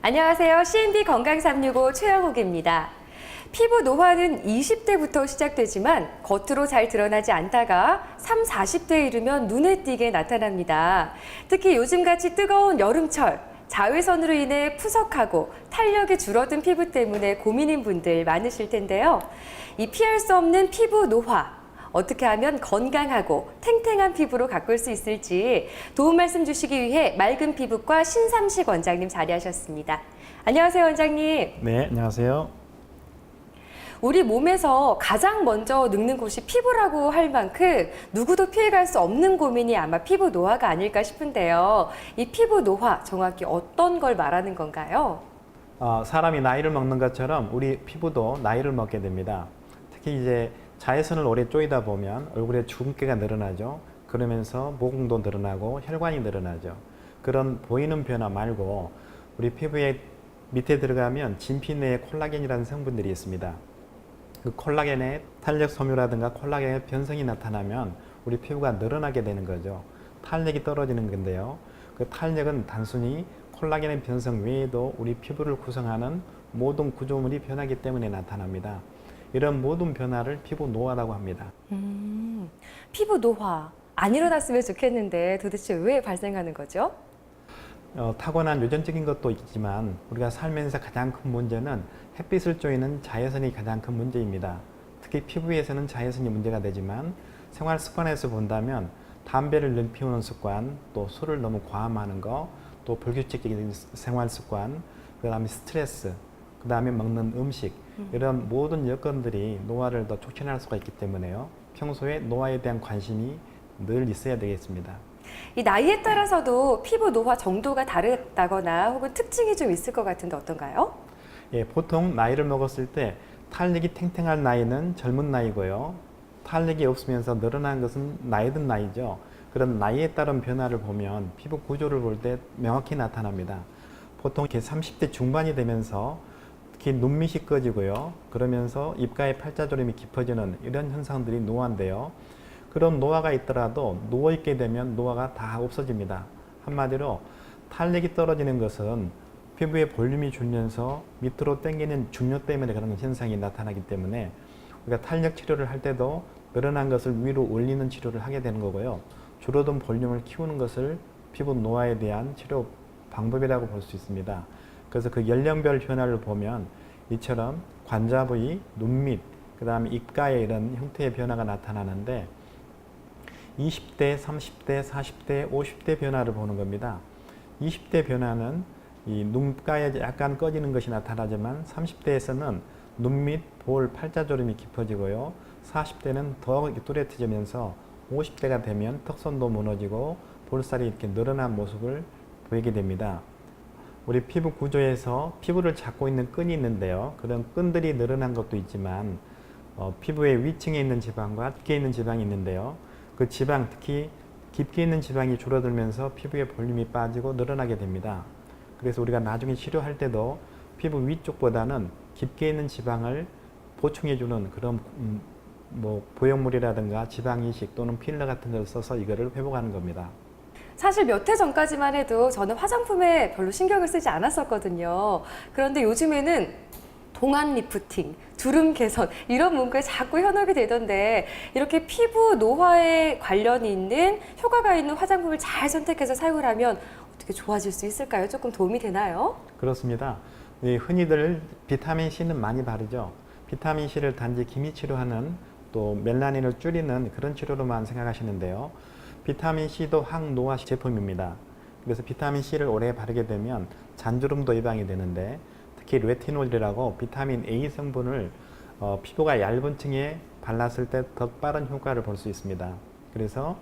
안녕하세요. C&B 건강365 최영욱입니다. 피부 노화는 20대부터 시작되지만 겉으로 잘 드러나지 않다가 30, 40대에 이르면 눈에 띄게 나타납니다. 특히 요즘같이 뜨거운 여름철, 자외선으로 인해 푸석하고 탄력이 줄어든 피부 때문에 고민인 분들 많으실 텐데요. 이 피할 수 없는 피부 노화, 어떻게 하면 건강하고 탱탱한 피부로 가꿀 수 있을지 도움 말씀 주시기 위해 맑은 피부과 신삼식 원장님 자리하셨습니다. 안녕하세요, 원장님. 네, 안녕하세요. 우리 몸에서 가장 먼저 늙는 곳이 피부라고 할 만큼 누구도 피해갈 수 없는 고민이 아마 피부 노화가 아닐까 싶은데요. 이 피부 노화 정확히 어떤 걸 말하는 건가요? 사람이 나이를 먹는 것처럼 우리 피부도 나이를 먹게 됩니다. 특히 이제 자외선을 오래 쬐다 보면 얼굴에 주근깨가 늘어나죠. 그러면서 모공도 늘어나고 혈관이 늘어나죠. 그런 보이는 변화 말고 우리 피부에 밑에 들어가면 진피 내에 콜라겐이라는 성분들이 있습니다. 그 콜라겐의 탄력 소묘라든가 콜라겐의 변성이 나타나면 우리 피부가 늘어나게 되는 거죠. 탄력이 떨어지는 건데요. 그 탄력은 단순히 콜라겐의 변성 외에도 우리 피부를 구성하는 모든 구조물이 변하기 때문에 나타납니다. 이런 모든 변화를 피부 노화라고 합니다. 피부 노화 안 일어났으면 좋겠는데 도대체 왜 발생하는 거죠? 타고난 유전적인 것도 있지만 우리가 살면서 가장 큰 문제는 햇빛을 쬐는 자외선이 가장 큰 문제입니다. 특히 피부에서는 자외선이 문제가 되지만 생활 습관에서 본다면 담배를 늘 피우는 습관, 또 술을 너무 과음하는 거, 또 불규칙적인 생활 습관, 그 다음에 스트레스, 그 다음에 먹는 음식, 이런 모든 여건들이 노화를 더 촉진할 수가 있기 때문에요. 평소에 노화에 대한 관심이 늘 있어야 되겠습니다. 이 나이에 따라서도 피부 노화 정도가 다르다거나 혹은 특징이 좀 있을 것 같은데 어떤가요? 예, 보통 나이를 먹었을 때 탄력이 탱탱할 나이는 젊은 나이고요. 탄력이 없으면서 늘어난 것은 나이 든 나이죠. 그런 나이에 따른 변화를 보면 피부 구조를 볼 때 명확히 나타납니다. 보통 이렇게 30대 중반이 되면서 특히 눈밑이 꺼지고요. 그러면서 입가에 팔자주름이 깊어지는 이런 현상들이 노화인데요. 그런 노화가 있더라도 누워있게 되면 노화가 다 없어집니다. 한마디로 탄력이 떨어지는 것은 피부의 볼륨이 줄면서 밑으로 당기는 중요 때문에 그런 현상이 나타나기 때문에 우리가 탄력 치료를 할 때도 늘어난 것을 위로 올리는 치료를 하게 되는 거고요. 줄어든 볼륨을 키우는 것을 피부 노화에 대한 치료 방법이라고 볼 수 있습니다. 그래서 그 연령별 변화를 보면 이처럼 관자 부위, 눈밑, 그 다음에 입가에 이런 형태의 변화가 나타나는데 20대, 30대, 40대, 50대 변화를 보는 겁니다. 20대 변화는 이 눈가에 약간 꺼지는 것이 나타나지만 30대에서는 눈밑, 볼, 팔자주름이 깊어지고요. 40대는 더 뚜렷해지면서 50대가 되면 턱선도 무너지고 볼살이 이렇게 늘어난 모습을 보이게 됩니다. 우리 피부 구조에서 피부를 잡고 있는 끈이 있는데요. 그런 끈들이 늘어난 것도 있지만 피부의 위층에 있는 지방과 깊게 있는 지방이 있는데요. 그 지방, 특히 깊게 있는 지방이 줄어들면서 피부의 볼륨이 빠지고 늘어나게 됩니다. 그래서 우리가 나중에 치료할 때도 피부 위쪽보다는 깊게 있는 지방을 보충해주는 그런 보형물이라든가 지방이식 또는 필러 같은 걸 써서 이거를 회복하는 겁니다. 사실 몇 해 전까지만 해도 저는 화장품에 별로 신경을 쓰지 않았었거든요. 그런데 요즘에는 동안 리프팅, 주름 개선 이런 문구에 자꾸 현혹이 되던데 이렇게 피부 노화에 관련이 있는 효과가 있는 화장품을 잘 선택해서 사용을 하면 어떻게 좋아질 수 있을까요? 조금 도움이 되나요? 그렇습니다. 흔히들 비타민 C는 많이 바르죠. 비타민 C를 단지 기미 치료하는 또 멜라닌을 줄이는 그런 치료로만 생각하시는데요. 비타민 C도 항노화 제품입니다. 그래서 비타민 C를 오래 바르게 되면 잔주름도 예방이 되는데 특히 레티놀이라고 비타민 A 성분을 피부가 얇은 층에 발랐을 때 더 빠른 효과를 볼 수 있습니다. 그래서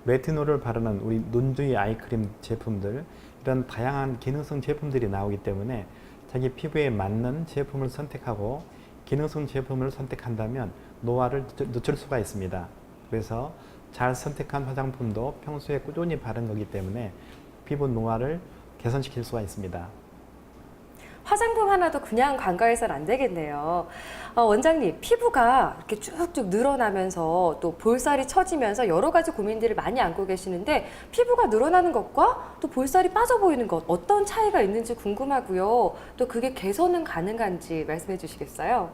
레티놀을 바르는 우리 눈주위 아이크림 제품들 이런 다양한 기능성 제품들이 나오기 때문에 자기 피부에 맞는 제품을 선택하고 기능성 제품을 선택한다면 노화를 늦출 수가 있습니다. 그래서 잘 선택한 화장품도 평소에 꾸준히 바른 거기 때문에 피부 노화를 개선시킬 수가 있습니다. 화장품 하나도 그냥 간과해서는 안 되겠네요. 원장님, 피부가 이렇게 쭉쭉 늘어나면서 또 볼살이 처지면서 여러 가지 고민들을 많이 안고 계시는데 피부가 늘어나는 것과 또 볼살이 빠져 보이는 것 어떤 차이가 있는지 궁금하고요. 또 그게 개선은 가능한지 말씀해 주시겠어요?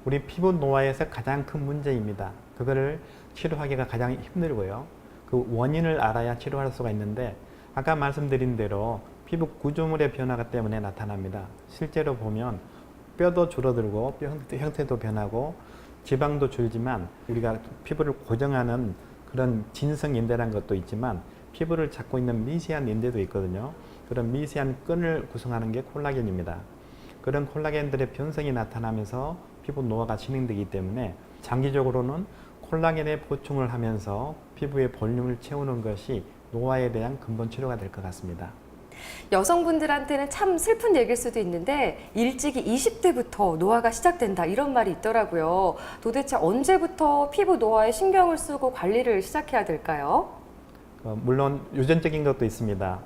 우리 피부 노화에서 가장 큰 문제입니다. 그거를 치료하기가 가장 힘들고요. 그 원인을 알아야 치료할 수가 있는데 아까 말씀드린 대로 피부 구조물의 변화가 때문에 나타납니다. 실제로 보면 뼈도 줄어들고 뼈 형태도 변하고 지방도 줄지만 우리가 피부를 고정하는 그런 진성인대라는 것도 있지만 피부를 잡고 있는 미세한 인대도 있거든요. 그런 미세한 끈을 구성하는 게 콜라겐입니다. 그런 콜라겐들의 변성이 나타나면서 피부 노화가 진행되기 때문에 장기적으로는 콜라겐의 보충을 하면서 피부의 볼륨을 채우는 것이 노화에 대한 근본 치료가 될 것 같습니다. 여성분들한테는 참 슬픈 얘기일 수도 있는데 일찍이 20대부터 노화가 시작된다 이런 말이 있더라고요. 도대체 언제부터 피부 노화에 신경을 쓰고 관리를 시작해야 될까요? 물론 유전적인 것도 있습니다.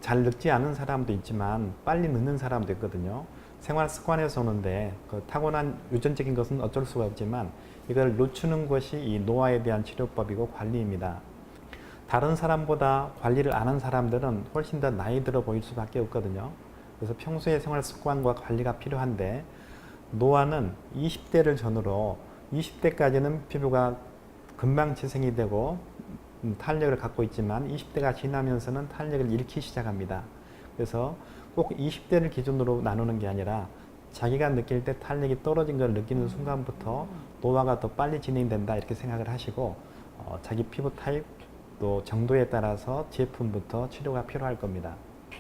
잘 늙지 않은 사람도 있지만 빨리 늙는 사람도 있거든요. 생활 습관에서 오는데 타고난 유전적인 것은 어쩔 수가 없지만 이걸 늦추는 것이 이 노화에 대한 치료법이고 관리입니다. 다른 사람보다 관리를 안 한 사람들은 훨씬 더 나이 들어 보일 수밖에 없거든요. 그래서 평소의 생활 습관과 관리가 필요한데 노화는 20대를 전후로 20대까지는 피부가 금방 재생이 되고 탄력을 갖고 있지만 20대가 지나면서는 탄력을 잃기 시작합니다. 그래서 꼭 20대를 기준으로 나누는 게 아니라 자기가 느낄 때 탄력이 떨어진 걸 느끼는 순간부터 노화가 더 빨리 진행된다 이렇게 생각을 하시고 자기 피부 타입 또 정도에 따라서 제품부터 치료가 필요할 겁니다.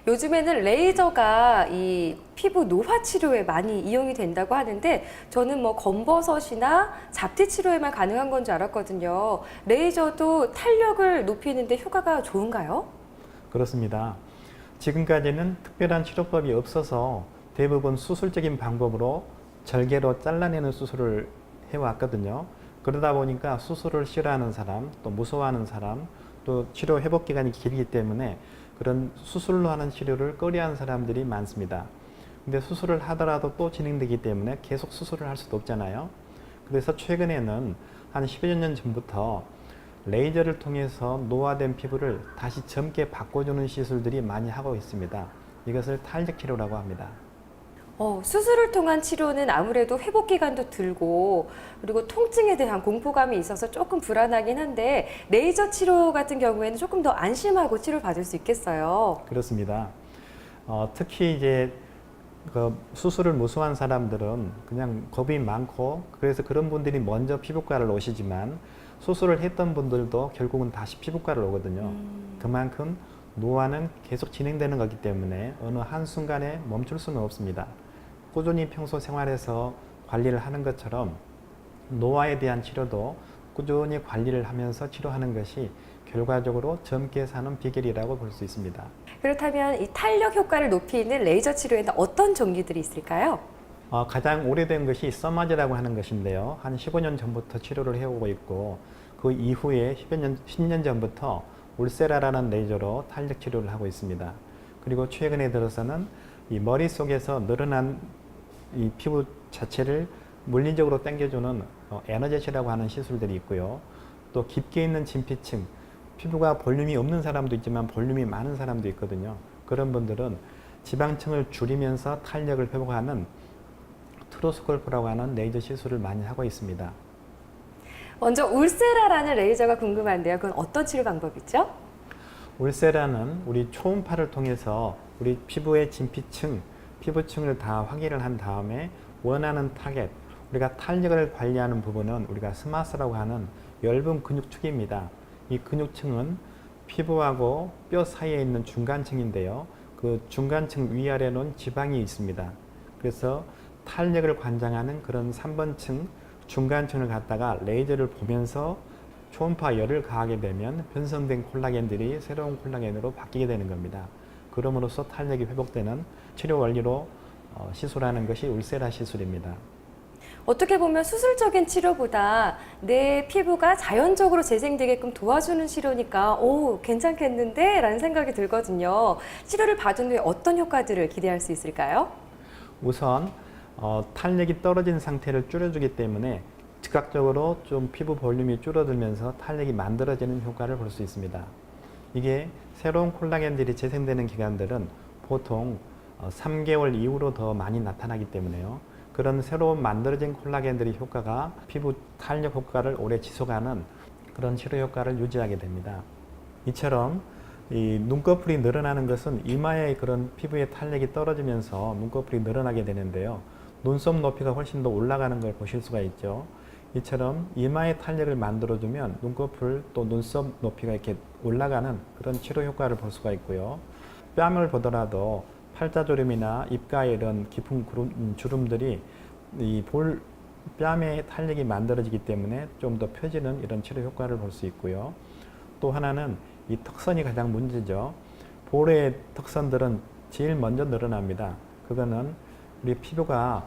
요즘에는 레이저가 이 피부 노화 치료에 많이 이용이 된다고 하는데 저는 뭐 검버섯이나 잡티 치료에만 가능한 건 줄 알았거든요. 레이저도 탄력을 높이는데 효과가 좋은가요? 그렇습니다. 지금까지는 특별한 치료법이 없어서 대부분 수술적인 방법으로 절개로 잘라내는 수술을 해왔거든요. 그러다 보니까 수술을 싫어하는 사람, 또 무서워하는 사람, 또 치료 회복 기간이 길기 때문에 그런 수술로 하는 치료를 꺼려하는 사람들이 많습니다. 근데 수술을 하더라도 또 진행되기 때문에 계속 수술을 할 수도 없잖아요. 그래서 최근에는 한 10여 년 전부터 레이저를 통해서 노화된 피부를 다시 젊게 바꿔주는 시술들이 많이 하고 있습니다. 이것을 탄력 치료라고 합니다. 수술을 통한 치료는 아무래도 회복 기간도 들고 그리고 통증에 대한 공포감이 있어서 조금 불안하긴 한데 레이저 치료 같은 경우에는 조금 더 안심하고 치료를 받을 수 있겠어요. 그렇습니다. 특히 이제 그 수술을 무서워한 사람들은 그냥 겁이 많고 그래서 그런 분들이 먼저 피부과를 오시지만 수술을 했던 분들도 결국은 다시 피부과를 오거든요. 그만큼 노화는 계속 진행되는 거기 때문에 어느 한순간에 멈출 수는 없습니다. 꾸준히 평소 생활에서 관리를 하는 것처럼 노화에 대한 치료도 꾸준히 관리를 하면서 치료하는 것이 결과적으로 젊게 사는 비결이라고 볼 수 있습니다. 그렇다면 이 탄력 효과를 높이는 레이저 치료에는 어떤 종류들이 있을까요? 가장 오래된 것이 써마제라고 하는 것인데요. 한 15년 전부터 치료를 해오고 있고 그 이후에 10년 전부터 울세라라는 레이저로 탄력 치료를 하고 있습니다. 그리고 최근에 들어서는 이 머릿속에서 늘어난 이 피부 자체를 물리적으로 당겨주는 에너제시라고 하는 시술들이 있고요. 또 깊게 있는 진피층, 피부가 볼륨이 없는 사람도 있지만 볼륨이 많은 사람도 있거든요. 그런 분들은 지방층을 줄이면서 탄력을 회복하는 트루스콜프라고 하는 레이저 시술을 많이 하고 있습니다. 먼저 울세라라는 레이저가 궁금한데요. 그건 어떤 치료 방법이죠? 울세라는 우리 초음파를 통해서 우리 피부의 진피층, 피부층을 다 확인을 한 다음에 원하는 타겟, 우리가 탄력을 관리하는 부분은 우리가 스마스라고 하는 얇은 근육축입니다. 이 근육층은 피부하고 뼈 사이에 있는 중간층인데요. 그 중간층 위아래는 지방이 있습니다. 그래서 탄력을 관장하는 그런 3번층 중간층을 갖다가 레이저를 보면서 초음파 열을 가하게 되면 변성된 콜라겐들이 새로운 콜라겐으로 바뀌게 되는 겁니다. 그럼으로써 탄력이 회복되는 치료 원리로 시술하는 것이 울세라 시술입니다. 어떻게 보면 수술적인 치료보다 내 피부가 자연적으로 재생되게끔 도와주는 치료니까 오, 괜찮겠는데? 라는 생각이 들거든요. 치료를 받은 후에 어떤 효과들을 기대할 수 있을까요? 우선 탄력이 떨어진 상태를 줄여주기 때문에 즉각적으로 좀 피부 볼륨이 줄어들면서 탄력이 만들어지는 효과를 볼 수 있습니다. 이게 새로운 콜라겐들이 재생되는 기간들은 보통 3개월 이후로 더 많이 나타나기 때문에요. 그런 새로운 만들어진 콜라겐들의 효과가 피부 탄력 효과를 오래 지속하는 그런 치료 효과를 유지하게 됩니다. 이처럼 이 눈꺼풀이 늘어나는 것은 이마의 그런 피부의 탄력이 떨어지면서 눈꺼풀이 늘어나게 되는데요. 눈썹 높이가 훨씬 더 올라가는 걸 보실 수가 있죠. 이처럼 이마의 탄력을 만들어주면 눈꺼풀 또 눈썹 높이가 이렇게 올라가는 그런 치료 효과를 볼 수가 있고요. 뺨을 보더라도 팔자주름이나 입가에 이런 깊은 주름들이 이 뺨의 탄력이 만들어지기 때문에 좀 더 펴지는 이런 치료 효과를 볼 수 있고요. 또 하나는 이 턱선이 가장 문제죠. 볼의 턱선들은 제일 먼저 늘어납니다. 그거는 우리 피부가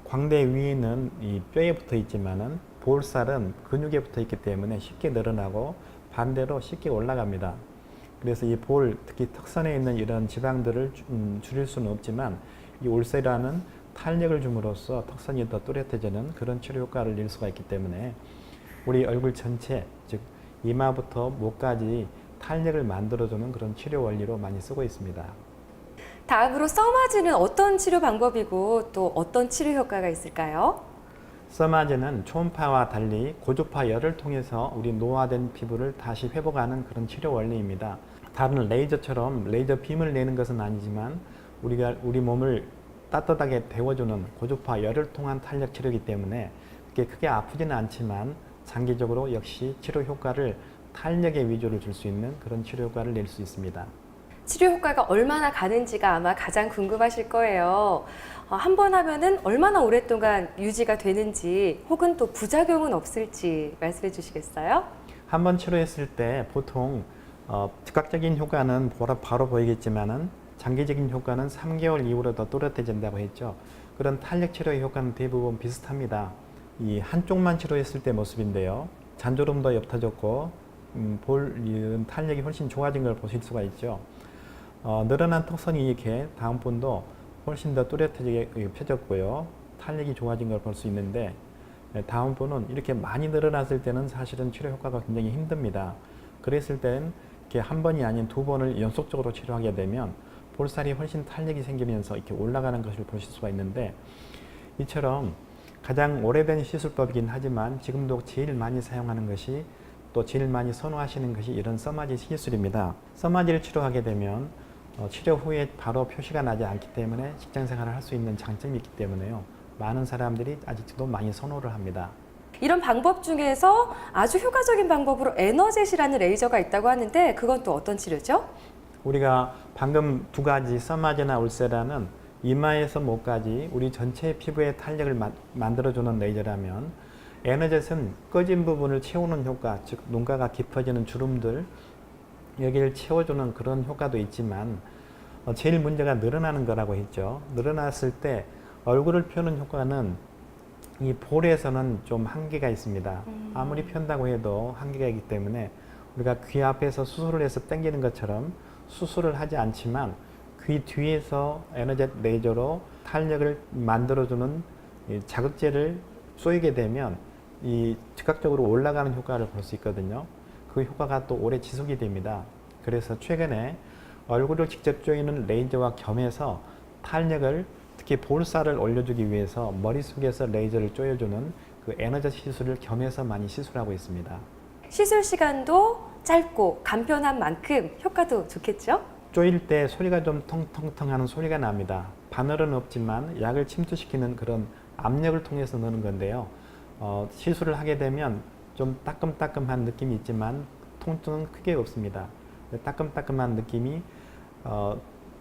광대 위에는 이 뼈에 붙어 있지만은 볼살은 근육에 붙어 있기 때문에 쉽게 늘어나고 반대로 쉽게 올라갑니다. 그래서 이 특히 턱선에 있는 이런 지방들을 줄일 수는 없지만 이 올세라는 탄력을 줌으로써 턱선이 더 뚜렷해지는 그런 치료 효과를 낼 수가 있기 때문에 우리 얼굴 전체, 즉 이마부터 목까지 탄력을 만들어주는 그런 치료 원리로 많이 쓰고 있습니다. 다음으로 써마지는 어떤 치료 방법이고 또 어떤 치료 효과가 있을까요? 써마지는 초음파와 달리 고주파 열을 통해서 우리 노화된 피부를 다시 회복하는 그런 치료 원리입니다. 다른 레이저처럼 레이저 빔을 내는 것은 아니지만 우리가 우리 몸을 따뜻하게 데워주는 고주파 열을 통한 탄력 치료이기 때문에 그게 크게 아프지는 않지만 장기적으로 역시 치료 효과를 탄력의 위주를 줄 수 있는 그런 치료 효과를 낼 수 있습니다. 치료 효과가 얼마나 가는지가 아마 가장 궁금하실 거예요. 한 번 하면은 얼마나 오랫동안 유지가 되는지 혹은 또 부작용은 없을지 말씀해 주시겠어요? 한 번 치료했을 때 보통 즉각적인 효과는 바로 보이겠지만은 장기적인 효과는 3개월 이후로 더 뚜렷해진다고 했죠. 그런 탄력 치료의 효과는 대부분 비슷합니다. 이 한쪽만 치료했을 때 모습인데요. 잔주름도 옅어졌고 탄력이 훨씬 좋아진 걸 보실 수가 있죠. 늘어난 턱선이 이렇게 다음 분도 훨씬 더 뚜렷하게 펴졌고요. 탄력이 좋아진 걸 볼 수 있는데 다음 분은 이렇게 많이 늘어났을 때는 사실은 치료 효과가 굉장히 힘듭니다. 그랬을 때는 이렇게 한 번이 아닌 2번을 연속적으로 치료하게 되면 볼살이 훨씬 탄력이 생기면서 이렇게 올라가는 것을 보실 수가 있는데 이처럼 가장 오래된 시술법이긴 하지만 지금도 제일 많이 사용하는 것이 또 제일 많이 선호하시는 것이 이런 써마지 시술입니다. 써마지를 치료하게 되면 치료 후에 바로 표시가 나지 않기 때문에 직장생활을 할 수 있는 장점이 있기 때문에요. 많은 사람들이 아직도 많이 선호를 합니다. 이런 방법 중에서 아주 효과적인 방법으로 에너젯이라는 레이저가 있다고 하는데 그건 또 어떤 치료죠? 우리가 방금 두 가지 써마지나 울세라는 이마에서 목까지 우리 전체 피부의 탄력을 만들어주는 레이저라면 에너젯은 꺼진 부분을 채우는 효과, 즉 눈가가 깊어지는 주름들 여기를 채워주는 그런 효과도 있지만 제일 문제가 늘어나는 거라고 했죠. 늘어났을 때 얼굴을 펴는 효과는 이 볼에서는 좀 한계가 있습니다. 아무리 편다고 해도 한계가 있기 때문에 우리가 귀 앞에서 수술을 해서 당기는 것처럼 수술을 하지 않지만 귀 뒤에서 에너젯 레이저로 탄력을 만들어주는 자극제를 쏘이게 되면 이 즉각적으로 올라가는 효과를 볼 수 있거든요. 그 효과가 또 오래 지속이 됩니다. 그래서 최근에 얼굴을 직접 조이는 레이저와 겸해서 탄력을 특히 볼살을 올려주기 위해서 머릿속에서 레이저를 조여주는 그 에너젯 시술을 겸해서 많이 시술하고 있습니다. 시술 시간도 짧고 간편한 만큼 효과도 좋겠죠? 조일 때 소리가 좀 텅텅텅 하는 소리가 납니다. 바늘은 없지만 약을 침투시키는 그런 압력을 통해서 넣는 건데요. 시술을 하게 되면 좀 따끔따끔한 느낌이 있지만 통증은 크게 없습니다. 따끔따끔한 느낌이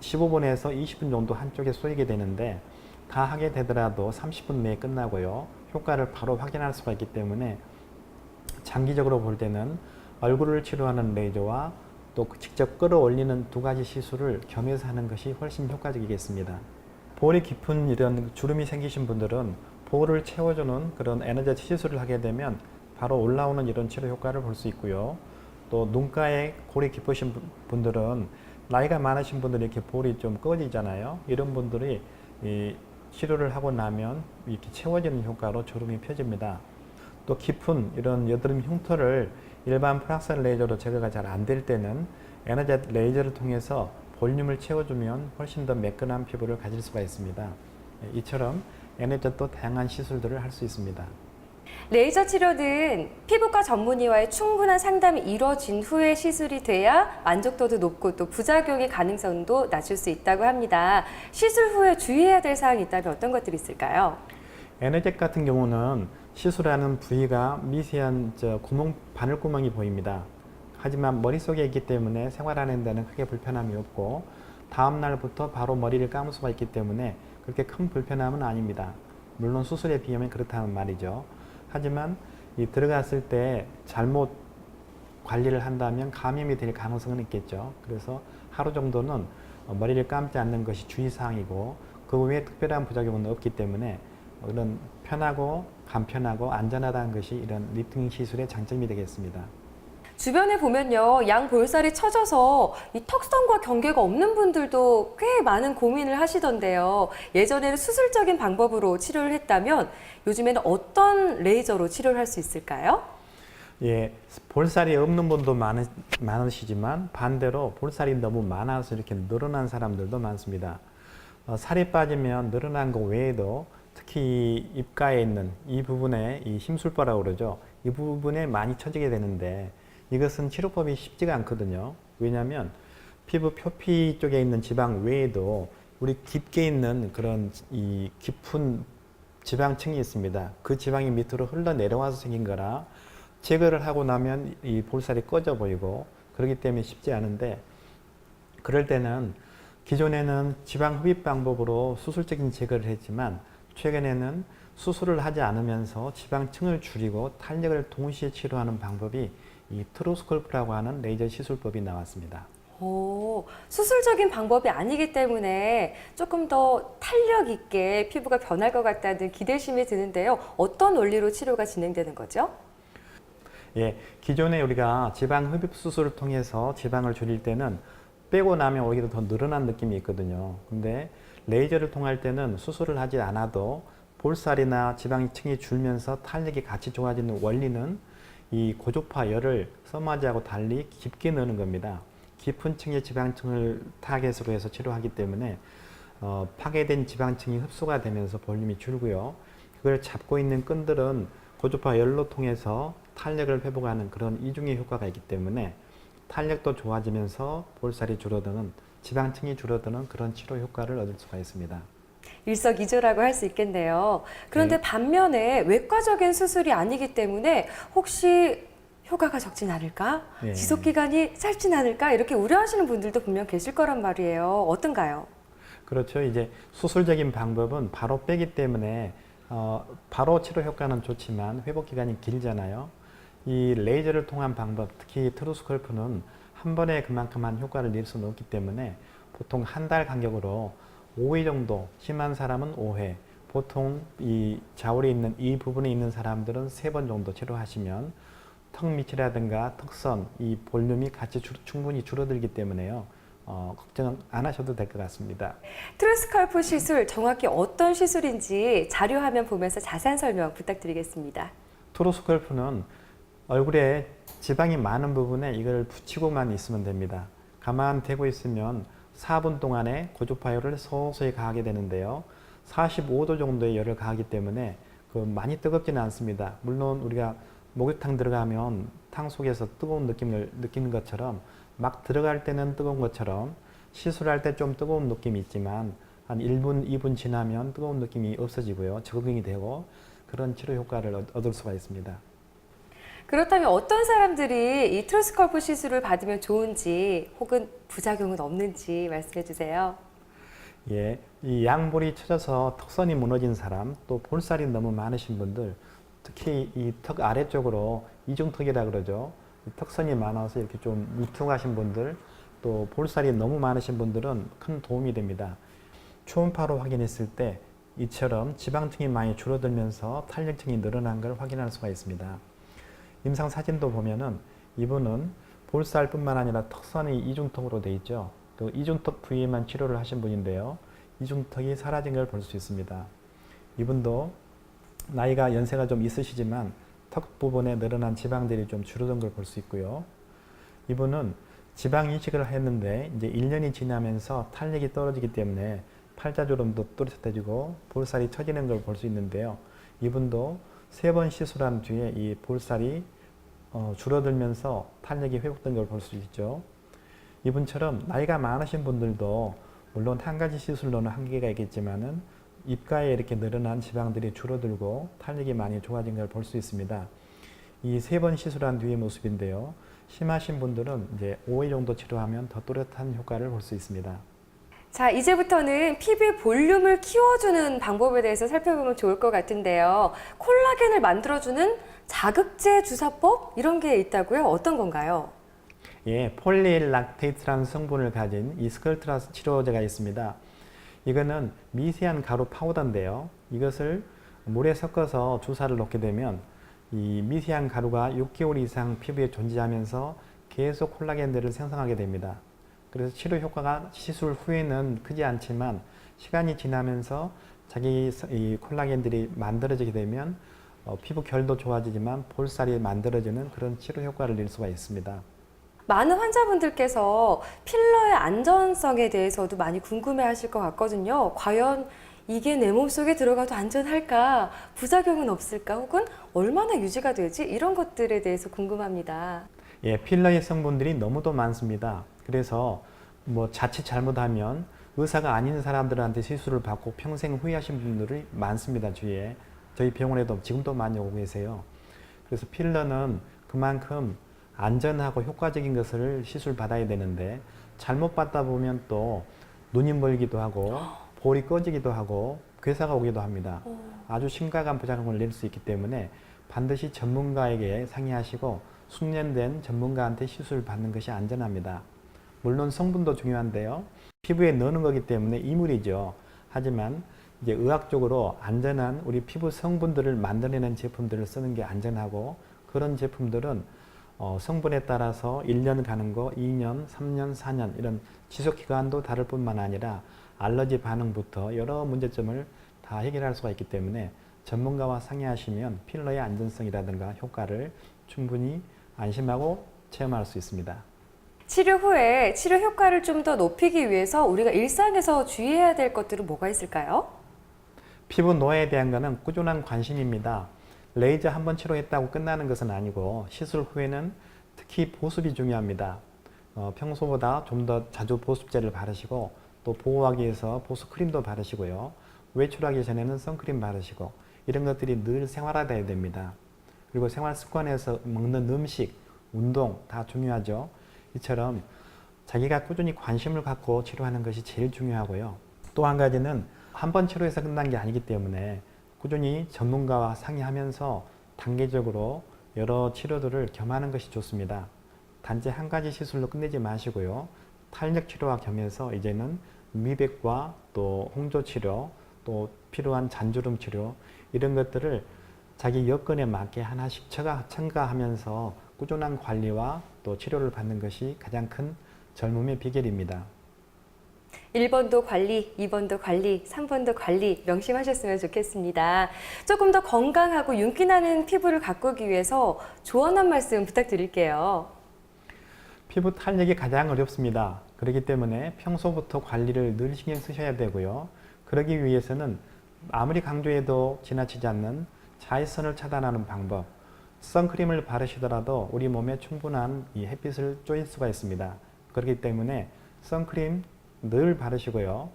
15분에서 20분 정도 한쪽에 쏘이게 되는데 다 하게 되더라도 30분 내에 끝나고요. 효과를 바로 확인할 수가 있기 때문에 장기적으로 볼 때는 얼굴을 치료하는 레이저와 또 직접 끌어올리는 두 가지 시술을 겸해서 하는 것이 훨씬 효과적이겠습니다. 볼이 깊은 이런 주름이 생기신 분들은 볼을 채워주는 그런 에너젯 시술을 하게 되면 바로 올라오는 이런 치료 효과를 볼 수 있고요. 또 눈가에 골이 깊으신 분들은 나이가 많으신 분들이 이렇게 볼이 좀 꺼지잖아요. 이런 분들이 이 치료를 하고 나면 이렇게 채워지는 효과로 주름이 펴집니다. 또 깊은 이런 여드름 흉터를 일반 프락션 레이저로 제거가 잘 안 될 때는 에너젯 레이저를 통해서 볼륨을 채워주면 훨씬 더 매끈한 피부를 가질 수가 있습니다. 이처럼 에너젯도 다양한 시술들을 할 수 있습니다. 레이저 치료는 피부과 전문의와의 충분한 상담이 이뤄진 후에 시술이 돼야 만족도도 높고 또 부작용의 가능성도 낮출 수 있다고 합니다. 시술 후에 주의해야 될 사항이 있다면 어떤 것들이 있을까요? 에너젯 같은 경우는 시술하는 부위가 미세한 바늘구멍이 보입니다. 하지만 머릿속에 있기 때문에 생활하는 데는 크게 불편함이 없고 다음 날부터 바로 머리를 감을 수가 있기 때문에 그렇게 큰 불편함은 아닙니다. 물론 수술에 비하면 그렇다는 말이죠. 하지만 들어갔을 때 잘못 관리를 한다면 감염이 될 가능성은 있겠죠. 그래서 하루 정도는 머리를 감지 않는 것이 주의사항이고 그 외에 특별한 부작용은 없기 때문에 이런 편하고 간편하고 안전하다는 것이 이런 리프팅 시술의 장점이 되겠습니다. 주변에 보면요, 양 볼살이 처져서 이 턱선과 경계가 없는 분들도 꽤 많은 고민을 하시던데요. 예전에는 수술적인 방법으로 치료를 했다면 요즘에는 어떤 레이저로 치료를 할 수 있을까요? 예, 볼살이 없는 분도 많으시지만 반대로 볼살이 너무 많아서 이렇게 늘어난 사람들도 많습니다. 살이 빠지면 늘어난 것 외에도 특히 입가에 있는 이 부분에 이 힘술보라고 그러죠. 이 부분에 많이 처지게 되는데 이것은 치료법이 쉽지가 않거든요. 왜냐하면 피부 표피 쪽에 있는 지방 외에도 우리 깊게 있는 그런 이 깊은 지방층이 있습니다. 그 지방이 밑으로 흘러내려와서 생긴 거라 제거를 하고 나면 이 볼살이 꺼져 보이고 그렇기 때문에 쉽지 않은데 그럴 때는 기존에는 지방 흡입 방법으로 수술적인 제거를 했지만 최근에는 수술을 하지 않으면서 지방층을 줄이고 탄력을 동시에 치료하는 방법이 이 트루스컬프라고 하는 레이저 시술법이 나왔습니다. 수술적인 방법이 아니기 때문에 조금 더 탄력 있게 피부가 변할 것 같다는 기대심이 드는데요. 어떤 원리로 치료가 진행되는 거죠? 예, 기존에 우리가 지방 흡입 수술을 통해서 지방을 줄일 때는 빼고 나면 오히려 더 늘어난 느낌이 있거든요. 근데 레이저를 통할 때는 수술을 하지 않아도 볼살이나 지방층이 줄면서 탄력이 같이 좋아지는 원리는 이 고주파열을 써마지하고 달리 깊게 넣는 겁니다. 깊은 층의 지방층을 타겟으로 해서 치료하기 때문에 파괴된 지방층이 흡수가 되면서 볼륨이 줄고요. 그걸 잡고 있는 끈들은 고주파열로 통해서 탄력을 회복하는 그런 이중의 효과가 있기 때문에 탄력도 좋아지면서 볼살이 줄어드는 지방층이 줄어드는 그런 치료 효과를 얻을 수가 있습니다. 일석이조라고 할 수 있겠네요. 그런데 네. 반면에 외과적인 수술이 아니기 때문에 혹시 효과가 적진 않을까? 네. 지속기간이 짧진 않을까? 이렇게 우려하시는 분들도 분명 계실 거란 말이에요. 어떤가요? 그렇죠. 이제 수술적인 방법은 바로 빼기 때문에 바로 치료 효과는 좋지만 회복 기간이 길잖아요. 이 레이저를 통한 방법, 특히 트루스컬프는 한 번에 그만큼만 효과를 낼 수는 없기 때문에 보통 한 달 간격으로 5회 정도, 심한 사람은 5회, 보통 이 좌울에 있는 이 부분에 있는 사람들은 3번 정도 치료하시면 턱 밑이라든가 턱선, 이 볼륨이 같이 충분히 줄어들기 때문에요. 걱정 안 하셔도 될 것 같습니다. 트루스컬프 시술 정확히 어떤 시술인지 자료화면 보면서 자세한 설명 부탁드리겠습니다. 트루스컬프는 얼굴에 지방이 많은 부분에 이걸 붙이고만 있으면 됩니다. 가만 대고 있으면 4분 동안에 고주파열을 서서히 가하게 되는데요. 45도 정도의 열을 가하기 때문에 많이 뜨겁지는 않습니다. 물론 우리가 목욕탕 들어가면 탕 속에서 뜨거운 느낌을 느끼는 것처럼 막 들어갈 때는 뜨거운 것처럼 시술할 때 좀 뜨거운 느낌이 있지만 한 1분, 2분 지나면 뜨거운 느낌이 없어지고요. 적응이 되고 그런 치료 효과를 얻을 수가 있습니다. 그렇다면 어떤 사람들이 이 트루스컬프 시술을 받으면 좋은지 혹은 부작용은 없는지 말씀해 주세요. 예, 이 양볼이 처져서 턱선이 무너진 사람, 또 볼살이 너무 많으신 분들, 특히 이 턱 아래쪽으로 이중턱이라 그러죠. 턱선이 많아서 이렇게 좀 위퉁하신 분들, 또 볼살이 너무 많으신 분들은 큰 도움이 됩니다. 초음파로 확인했을 때 이처럼 지방층이 많이 줄어들면서 탄력층이 늘어난 걸 확인할 수가 있습니다. 임상 사진도 보면은 이분은 볼살뿐만 아니라 턱선이 이중턱으로 되어 있죠. 또 이중턱 부위에만 치료를 하신 분인데요. 이중턱이 사라진 걸 볼 수 있습니다. 이분도 나이가 연세가 좀 있으시지만 턱 부분에 늘어난 지방들이 좀 줄어든 걸 볼 수 있고요. 이분은 지방 이식을 했는데 이제 1년이 지나면서 탄력이 떨어지기 때문에 팔자주름도 또렷해지고 볼살이 처지는 걸 볼 수 있는데요. 이분도 3번 시술한 뒤에 이 볼살이 줄어들면서 탄력이 회복된 걸 볼 수 있죠. 이분처럼 나이가 많으신 분들도 물론 한 가지 시술로는 한계가 있겠지만은 입가에 이렇게 늘어난 지방들이 줄어들고 탄력이 많이 좋아진 걸 볼 수 있습니다. 이 3번 시술한 뒤의 모습인데요. 심하신 분들은 이제 5일 정도 치료하면 더 또렷한 효과를 볼 수 있습니다. 자, 이제부터는 피부의 볼륨을 키워주는 방법에 대해서 살펴보면 좋을 것 같은데요. 콜라겐을 만들어주는 자극제 주사법 이런 게 있다고요? 어떤 건가요? 예, 폴리엘락테이트라는 성분을 가진 이 스컬트라스 치료제가 있습니다. 이거는 미세한 가루 파우더인데요. 이것을 물에 섞어서 주사를 놓게 되면 이 미세한 가루가 6개월 이상 피부에 존재하면서 계속 콜라겐들을 생성하게 됩니다. 그래서 치료 효과가 시술 후에는 크지 않지만 시간이 지나면서 이 콜라겐들이 만들어지게 되면 피부 결도 좋아지지만 볼살이 만들어지는 그런 치료 효과를 낼 수가 있습니다. 많은 환자분들께서 필러의 안전성에 대해서도 많이 궁금해 하실 것 같거든요. 과연 이게 내 몸속에 들어가도 안전할까? 부작용은 없을까? 혹은 얼마나 유지가 되지? 이런 것들에 대해서 궁금합니다. 예, 필러의 성분들이 너무도 많습니다. 그래서 뭐 자칫 잘못하면 의사가 아닌 사람들한테 시술을 받고 평생 후회하신 분들이 많습니다. 주위에. 저희 병원에도 지금도 많이 오고 계세요. 그래서 필러는 그만큼 안전하고 효과적인 것을 시술 받아야 되는데 잘못 받다 보면 또 눈이 멀기도 하고 볼이 꺼지기도 하고 괴사가 오기도 합니다. 아주 심각한 부작용을 낼 수 있기 때문에 반드시 전문가에게 상의하시고 숙련된 전문가한테 시술을 받는 것이 안전합니다. 물론 성분도 중요한데요. 피부에 넣는 거기 때문에 이물이죠. 하지만 이제 의학적으로 안전한 우리 피부 성분들을 만들어내는 제품들을 쓰는 게 안전하고 그런 제품들은 성분에 따라서 1년 가는 거, 2년, 3년, 4년 이런 지속기간도 다를 뿐만 아니라 알러지 반응부터 여러 문제점을 다 해결할 수가 있기 때문에 전문가와 상의하시면 필러의 안전성이라든가 효과를 충분히 안심하고 체험할 수 있습니다. 치료 후에 치료 효과를 좀 더 높이기 위해서 우리가 일상에서 주의해야 될 것들은 뭐가 있을까요? 피부 노화에 대한 것은 꾸준한 관심입니다. 레이저 한 번 치료했다고 끝나는 것은 아니고 시술 후에는 특히 보습이 중요합니다. 평소보다 좀 더 자주 보습제를 바르시고 또 보호하기 위해서 보습크림도 바르시고요. 외출하기 전에는 선크림 바르시고 이런 것들이 늘 생활화되어야 됩니다. 그리고 생활 습관에서 먹는 음식, 운동 다 중요하죠. 이처럼 자기가 꾸준히 관심을 갖고 치료하는 것이 제일 중요하고요. 또 한 가지는 한 번 치료해서 끝난 게 아니기 때문에 꾸준히 전문가와 상의하면서 단계적으로 여러 치료들을 겸하는 것이 좋습니다. 단지 한 가지 시술로 끝내지 마시고요. 탄력 치료와 겸해서 이제는 미백과 또 홍조 치료, 또 필요한 잔주름 치료 이런 것들을 자기 여건에 맞게 하나씩 첨가하면서 꾸준한 관리와 또 치료를 받는 것이 가장 큰 젊음의 비결입니다. 1번도 관리, 2번도 관리, 3번도 관리 명심하셨으면 좋겠습니다. 조금 더 건강하고 윤기 나는 피부를 가꾸기 위해서 조언 한 말씀 부탁드릴게요. 피부 탄력이 가장 어렵습니다. 그렇기 때문에 평소부터 관리를 늘 신경 쓰셔야 되고요. 그러기 위해서는 아무리 강조해도 지나치지 않는 자외선을 차단하는 방법, 선크림을 바르시더라도 우리 몸에 충분한 이 햇빛을 쬐일 수가 있습니다. 그렇기 때문에 선크림 늘 바르시고요.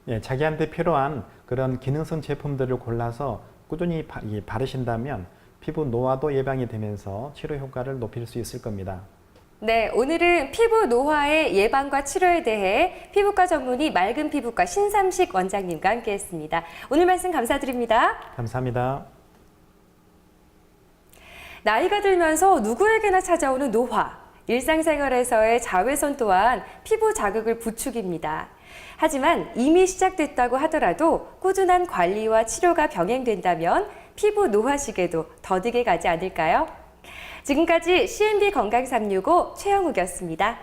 예, 자기한테 필요한 그런 기능성 제품들을 골라서 꾸준히 바르신다면 피부 노화도 예방이 되면서 치료 효과를 높일 수 있을 겁니다. 네, 오늘은 피부 노화의 예방과 치료에 대해 피부과 전문의 맑은 피부과 신삼식 원장님과 함께했습니다. 오늘 말씀 감사드립니다. 감사합니다. 나이가 들면서 누구에게나 찾아오는 노화. 일상생활에서의 자외선 또한 피부 자극을 부추깁니다. 하지만 이미 시작됐다고 하더라도 꾸준한 관리와 치료가 병행된다면 피부 노화시계도 더디게 가지 않을까요? 지금까지 CNB 건강365 최영욱이었습니다.